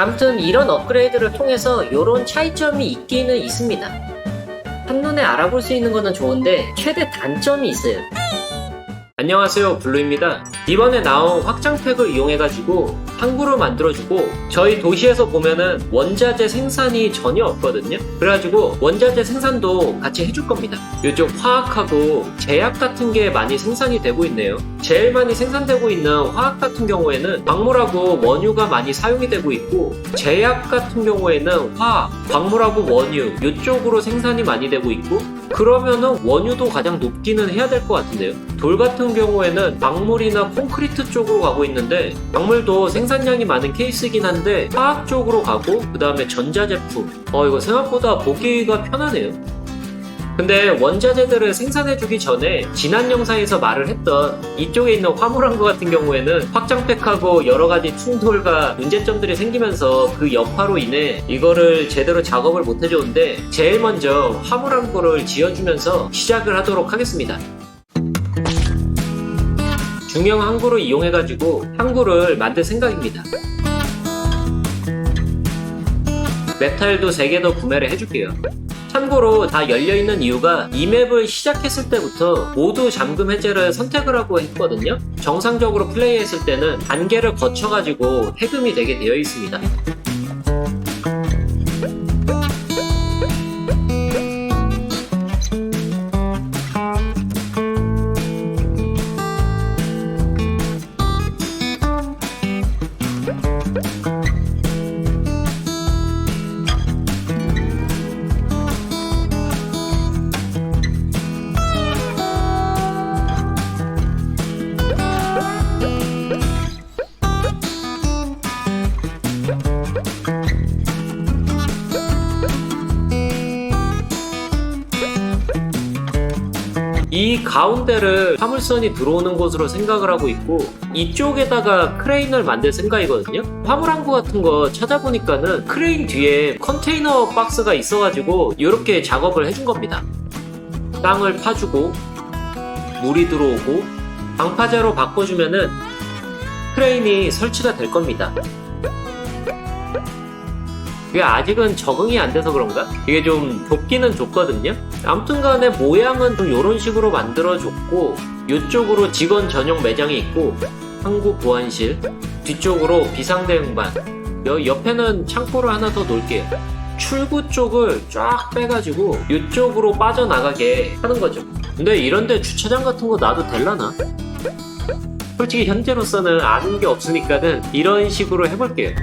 아무튼 이런 업그레이드를 통해서 이런 차이점이 있기는 있습니다. 한눈에 알아볼 수 있는 거는 좋은데 최대 단점이 있어요. 안녕하세요, 블루입니다. 이번에 나온 확장팩을 이용해가지고 항구를 만들어주고 저희 도시에서 보면은 원자재 생산이 전혀 없거든요. 그래가지고 원자재 생산도 같이 해줄 겁니다. 요즘 화학하고 제약 같은 게 많이 생산이 되고 있네요. 제일 많이 생산되고 있는 화학 같은 경우에는 광물하고 원유가 많이 사용이 되고 있고, 제약 같은 경우에는 화학, 광물하고 원유 이쪽으로 생산이 많이 되고 있고, 그러면은 원유도 가장 높기는 해야 될 것 같은데요. 돌 같은 경우에는 광물이나 콘크리트 쪽으로 가고 있는데, 광물도 생산량이 많은 케이스이긴 한데 화학 쪽으로 가고, 그 다음에 전자제품, 이거 생각보다 보기가 편하네요. 근데 원자재들을 생산해주기 전에 지난 영상에서 말을 했던 이쪽에 있는 화물항구 같은 경우에는 확장팩하고 여러가지 충돌과 문제점들이 생기면서 그 여파로 인해 이거를 제대로 작업을 못 해줬는데, 제일 먼저 화물항구를 지어주면서 시작을 하도록 하겠습니다. 중형 항구를 이용해가지고 항구를 만들 생각입니다. 메탈도 3개 더 구매를 해줄게요. 참고로 다 열려있는 이유가 이 맵을 시작했을 때부터 모두 잠금 해제를 선택을 하고 했거든요. 정상적으로 플레이했을 때는 단계를 거쳐가지고 해금이 되게 되어 있습니다. 이 가운데를 화물선이 들어오는 곳으로 생각을 하고 있고, 이쪽에다가 크레인을 만들 생각이거든요. 화물항구 같은 거 찾아보니까는 크레인 뒤에 컨테이너 박스가 있어가지고 이렇게 작업을 해준 겁니다. 땅을 파주고 물이 들어오고 방파제로 바꿔주면은 크레인이 설치가 될 겁니다. 이게 아직은 적응이 안 돼서 그런가? 이게 좀 좁기는 좁거든요? 아무튼 간에 모양은 좀 이런 식으로 만들어줬고, 이쪽으로 직원 전용 매장이 있고, 항구 보안실, 뒤쪽으로 비상대응반, 옆에는 창고를 하나 더 놓을게요. 출구 쪽을 쫙 빼가지고 이쪽으로 빠져나가게 하는 거죠. 근데 이런데 주차장 같은 거 놔도 될라나? 솔직히 현재로서는 아는 게 없으니까는 이런 식으로 해볼게요.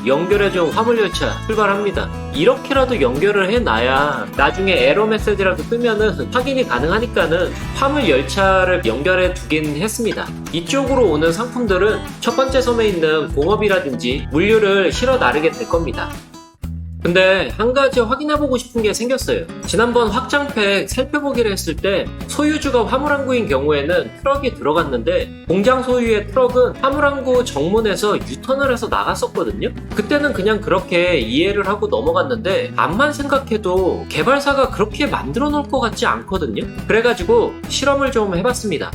연결해준 화물열차 출발합니다. 이렇게라도 연결을 해놔야 나중에 에러 메시지라도 뜨면은 확인이 가능하니까는 화물열차를 연결해 두긴 했습니다. 이쪽으로 오는 상품들은 첫 번째 섬에 있는 공업이라든지 물류를 실어 나르게 될 겁니다. 근데 한 가지 확인해보고 싶은 게 생겼어요. 지난번 확장팩 살펴보기를 했을 때 소유주가 화물항구인 경우에는 트럭이 들어갔는데, 공장 소유의 트럭은 화물항구 정문에서 유턴을 해서 나갔었거든요. 그때는 그냥 그렇게 이해를 하고 넘어갔는데, 암만 생각해도 개발사가 그렇게 만들어 놓을 것 같지 않거든요. 그래가지고 실험을 좀 해봤습니다.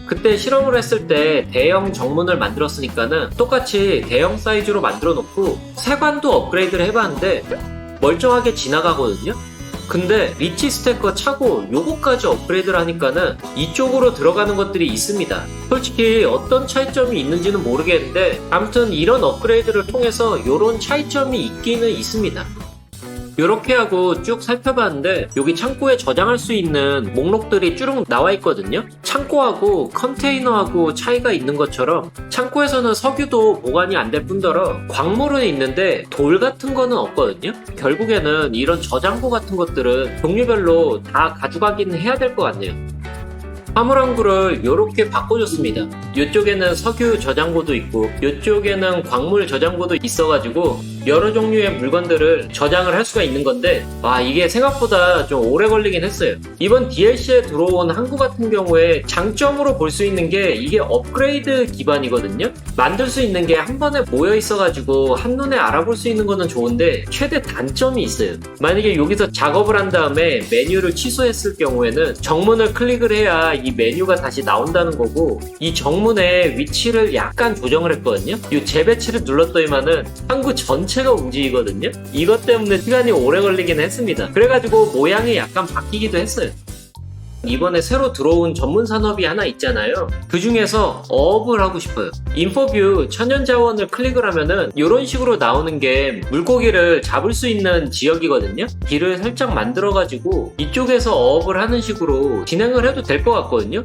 그때 실험을 했을 때 대형 정문을 만들었으니까는 똑같이 대형 사이즈로 만들어 놓고 세관도 업그레이드를 해봤는데 멀쩡하게 지나가거든요. 근데 리치 스태커 차고 요거까지 업그레이드를 하니까는 이쪽으로 들어가는 것들이 있습니다. 솔직히 어떤 차이점이 있는지는 모르겠는데, 아무튼 이런 업그레이드를 통해서 요런 차이점이 있기는 있습니다. 이렇게 하고 쭉 살펴봤는데 여기 창고에 저장할 수 있는 목록들이 쭉 나와 있거든요. 창고하고 컨테이너하고 차이가 있는 것처럼 창고에서는 석유도 보관이 안 될 뿐더러 광물은 있는데 돌 같은 거는 없거든요. 결국에는 이런 저장고 같은 것들은 종류별로 다 가져가긴 해야 될 것 같네요. 화물항구를 이렇게 바꿔줬습니다. 이쪽에는 석유 저장고도 있고 이쪽에는 광물 저장고도 있어가지고 여러 종류의 물건들을 저장을 할 수가 있는 건데 이게 생각보다 좀 오래 걸리긴 했어요. 이번 DLC에 들어온 항구 같은 경우에 장점으로 볼 수 있는 게 이게 업그레이드 기반이거든요. 만들 수 있는 게 한 번에 모여 있어가지고 한눈에 알아볼 수 있는 거는 좋은데 최대 단점이 있어요. 만약에 여기서 작업을 한 다음에 메뉴를 취소했을 경우에는 정문을 클릭을 해야 이 메뉴가 다시 나온다는 거고, 이 정문의 위치를 약간 조정을 했거든요. 이 재배치를 눌렀더니만은 항구 전체가 움직이거든요. 이것 때문에 시간이 오래 걸리긴 했습니다. 그래가지고 모양이 약간 바뀌기도 했어요. 이번에 새로 들어온 전문 산업이 하나 있잖아요. 그 중에서 어업을 하고 싶어요. 인포뷰 천연자원을 클릭을 하면은 이런 식으로 나오는 게 물고기를 잡을 수 있는 지역이거든요. 길을 살짝 만들어가지고 이쪽에서 어업을 하는 식으로 진행을 해도 될 것 같거든요.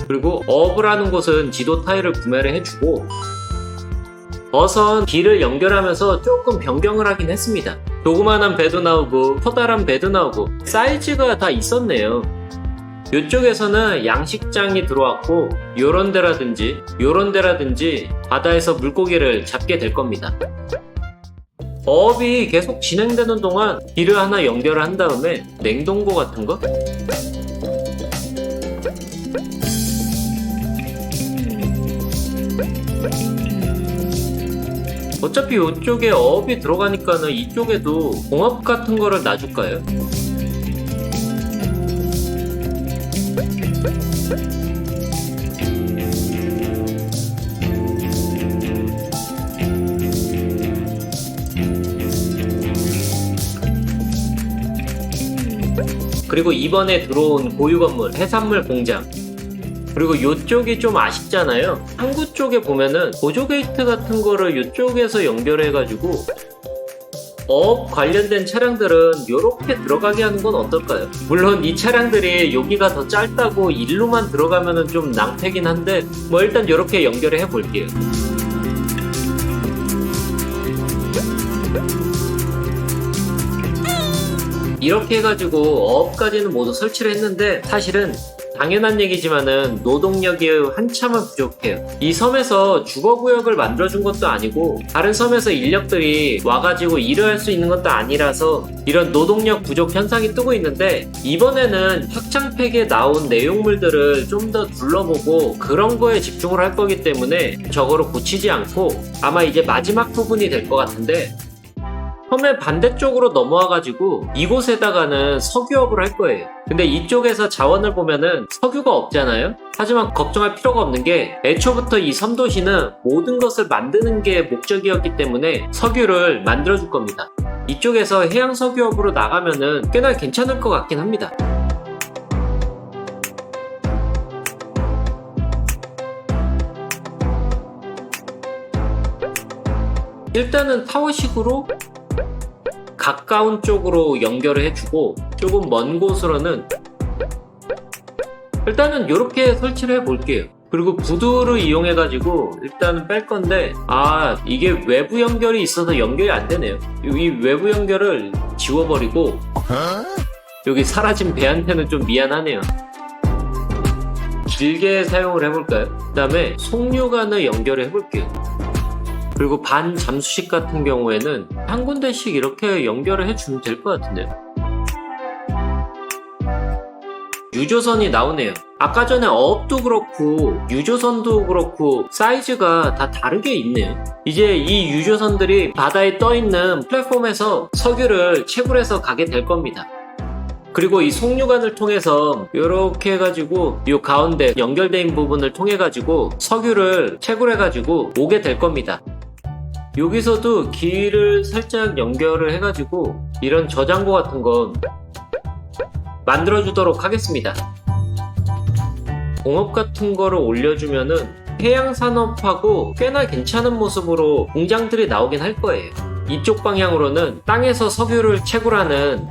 그리고 어업을 하는 곳은 지도 타일을 구매를 해주고, 어선 길을 연결하면서 조금 변경을 하긴 했습니다. 조그만한 배도 나오고 커다란 배도 나오고 사이즈가 다 있었네요. 이쪽에서는 양식장이 들어왔고 요런 데라든지 바다에서 물고기를 잡게 될 겁니다. 어업이 계속 진행되는 동안 길을 하나 연결을 한 다음에 냉동고 같은 거? 어차피 이쪽에 어업이 들어가니까는 이쪽에도 공업 같은 거를 놔줄까요? 그리고 이번에 들어온 고유 건물 해산물 공장, 그리고 이쪽이 좀 아쉽잖아요. 항구 쪽에 보면은 보조 게이트 같은 거를 이쪽에서 연결해가지고 어업 관련된 차량들은 이렇게 들어가게 하는 건 어떨까요? 물론 이 차량들이 여기가 더 짧다고 일로만 들어가면은 좀 낭패긴 한데 뭐 일단 이렇게 연결을 해볼게요. 이렇게 해가지고 어업까지는 모두 설치를 했는데 사실은 당연한 얘기지만은 노동력이 한참은 부족해요. 이 섬에서 주거구역을 만들어준 것도 아니고 다른 섬에서 인력들이 와가지고 일을 할 수 있는 것도 아니라서 이런 노동력 부족 현상이 뜨고 있는데, 이번에는 확장팩에 나온 내용물들을 좀 더 둘러보고 그런 거에 집중을 할 거기 때문에 저거를 고치지 않고 아마 이제 마지막 부분이 될 것 같은데, 섬의 반대쪽으로 넘어와가지고 이곳에다가는 석유업을 할 거예요. 근데 이쪽에서 자원을 보면은 석유가 없잖아요? 하지만 걱정할 필요가 없는 게 애초부터 이 섬도시는 모든 것을 만드는 게 목적이었기 때문에 석유를 만들어줄 겁니다. 이쪽에서 해양 석유업으로 나가면은 꽤나 괜찮을 것 같긴 합니다. 일단은 타워식으로 가까운 쪽으로 연결을 해주고 조금 먼 곳으로는 일단은 이렇게 설치를 해볼게요. 그리고 구두를 이용해 가지고 일단은 뺄 건데, 이게 외부 연결이 있어서 연결이 안 되네요. 이 외부 연결을 지워버리고 여기 사라진 배한테는 좀 미안하네요. 길게 사용을 해볼까요? 그 다음에 송유관을 연결을 해볼게요. 그리고 반 잠수식 같은 경우에는 한 군데씩 이렇게 연결을 해주면 될 것 같은데요. 유조선이 나오네요. 아까 전에 어업도 그렇고 유조선도 그렇고 사이즈가 다 다르게 있네요. 이제 이 유조선들이 바다에 떠있는 플랫폼에서 석유를 채굴해서 가게 될 겁니다. 그리고 이 송유관을 통해서 이렇게 해가지고 이 가운데 연결된 부분을 통해 가지고 석유를 채굴해 가지고 오게 될 겁니다. 여기서도 길을 살짝 연결을 해가지고 이런 저장고 같은 건 만들어주도록 하겠습니다. 공업 같은 거를 올려주면은 해양산업하고 꽤나 괜찮은 모습으로 공장들이 나오긴 할 거예요. 이쪽 방향으로는 땅에서 석유를 채굴하는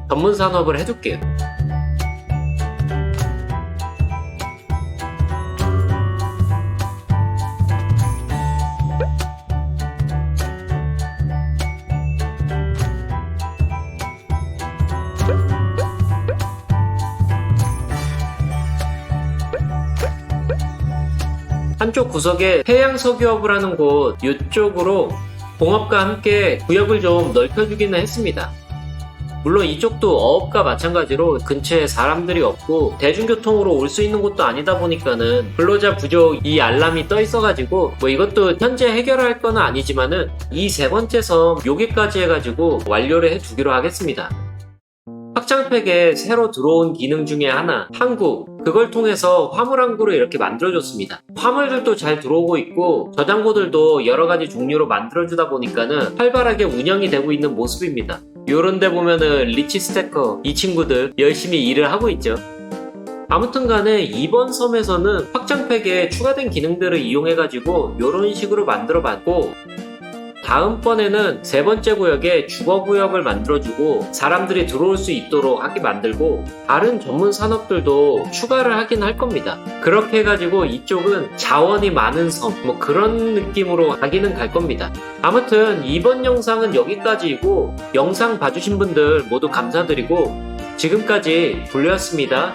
전문 산업을 해둘게요. 한쪽 구석에 해양석유업을 하는 곳 이쪽으로 공업과 함께 구역을 좀 넓혀주기는 했습니다. 물론 이쪽도 어업과 마찬가지로 근처에 사람들이 없고 대중교통으로 올 수 있는 곳도 아니다 보니까는 근로자 부족 이 알람이 떠 있어가지고 뭐 이것도 현재 해결할 건 아니지만은 이 세 번째 섬 여기까지 해가지고 완료를 해두기로 하겠습니다. 확장팩에 새로 들어온 기능 중에 하나, 항구. 그걸 통해서 화물 항구를 이렇게 만들어줬습니다. 화물들도 잘 들어오고 있고 저장고들도 여러가지 종류로 만들어주다 보니까는 활발하게 운영이 되고 있는 모습입니다. 요런데 보면은 리치 스태커 이 친구들 열심히 일을 하고 있죠. 아무튼 간에 이번 섬에서는 확장팩에 추가된 기능들을 이용해가지고 요런 식으로 만들어봤고, 다음번에는 세 번째 구역에 주거구역을 만들어주고 사람들이 들어올 수 있도록 하게 만들고 다른 전문 산업들도 추가를 하긴 할 겁니다. 그렇게 해가지고 이쪽은 자원이 많은 섬 뭐 그런 느낌으로 가기는 갈 겁니다. 아무튼 이번 영상은 여기까지이고 영상 봐주신 분들 모두 감사드리고 지금까지 블루였습니다.